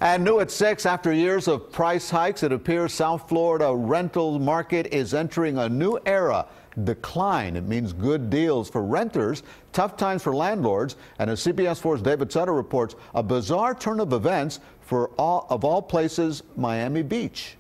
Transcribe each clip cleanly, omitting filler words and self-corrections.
And new at 6, after years of price hikes, it appears South Florida rental market is entering a new era. Decline. It means good deals for renters, tough times for landlords, and as CBS 4's David Sutta reports, a bizarre turn of events for all places, Miami Beach.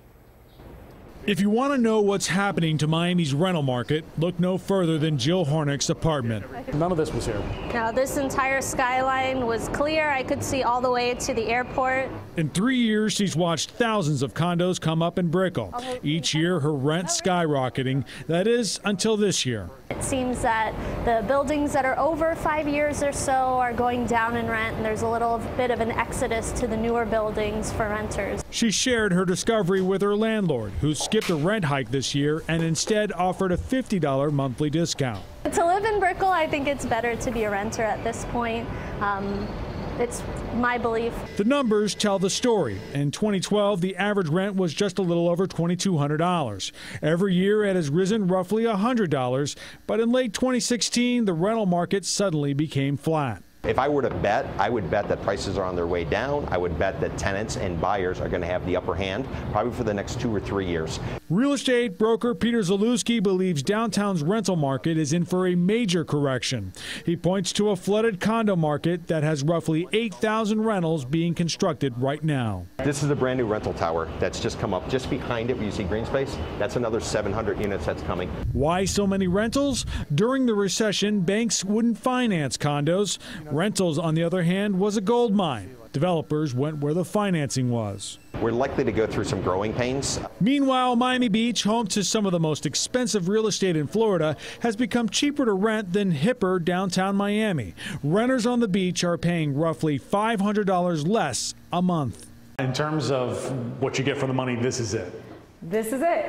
If you want to know what's happening to Miami's rental market, look no further than Jill Hornick's apartment. None of this was here. Now, this entire skyline was clear. I could see all the way to the airport. In 3 years, she's watched thousands of condos come up in Brickell. Each year, her rent skyrocketing. That is, until this year. It seems that the buildings that are over 5 years or so are going down in rent, and there's a little bit of an exodus to the newer buildings for renters. She shared her discovery with her landlord, who skipped a rent hike this year and instead offered a $50 monthly discount. To live in Brickell, I think it's better to be a renter at this point. It's my belief. The numbers tell the story. In 2012, the average rent was just a little over $2,200. Every year, it has risen roughly $100, but in late 2016, the rental market suddenly became flat. If I were to bet, I would bet that prices are on their way down. I would bet that tenants and buyers are going to have the upper hand probably for the next 2 or 3 years. Real estate broker Peter Zalewski believes downtown's rental market is in for a major correction. He points to a flooded condo market that has roughly 8,000 rentals being constructed right now. This is a brand new rental tower that's just come up. Just behind it where you see green space, that's another 700 units that's coming. Why so many rentals? During the recession, banks wouldn't finance condos. Rentals, on the other hand, was a gold mine. Developers went where the financing was. We're likely to go through some growing pains. Meanwhile, Miami Beach, home to some of the most expensive real estate in Florida, has become cheaper to rent than hipper downtown Miami. Renters on the beach are paying roughly $500 less a month. In terms of what you get for the money, this is it. This is it.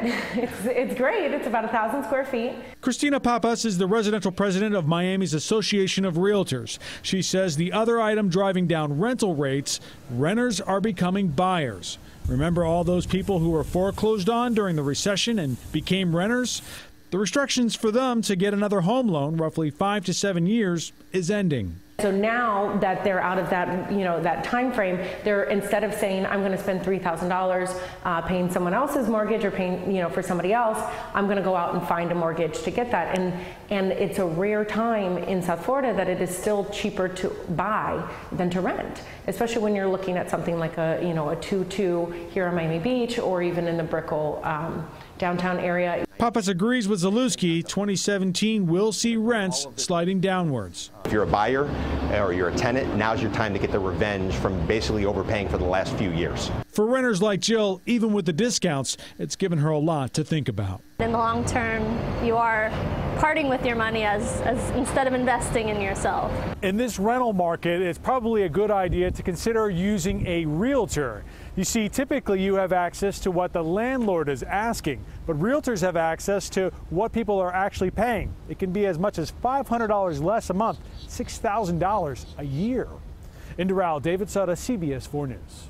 It's great. It's about 1,000 square feet. Christina Papas is the residential president of Miami's Association of Realtors. She says the other item driving down rental rates, renters are becoming buyers. Remember all those people who were foreclosed on during the recession and became renters? The restrictions for them to get another home loan, roughly 5 to 7 years, is ending. So now that they're out of that, that time frame, they're, instead of saying I'm going to spend $3,000 paying someone else's mortgage or paying, for somebody else, I'm going to go out and find a mortgage to get that. And it's a rare time in South Florida that it is still cheaper to buy than to rent, especially when you're looking at something like a 2-2 here on Miami Beach or even in the Brickell downtown area. Papas agrees with Zalewski. 2017 will see rents sliding downwards. If you're a buyer or you're a tenant, now's your time to get the revenge from basically overpaying for the last few years. For renters like Jill, even with the discounts, it's given her a lot to think about. In the long term, you are parting with your money as instead of investing in yourself. In this rental market, it's probably a good idea to consider using a realtor. You see, typically you have access to what the landlord is asking, but realtors have access to what people are actually paying. It can be as much as $500 less a month, $6,000 a year. In Doral, David Sutta, CBS 4 News.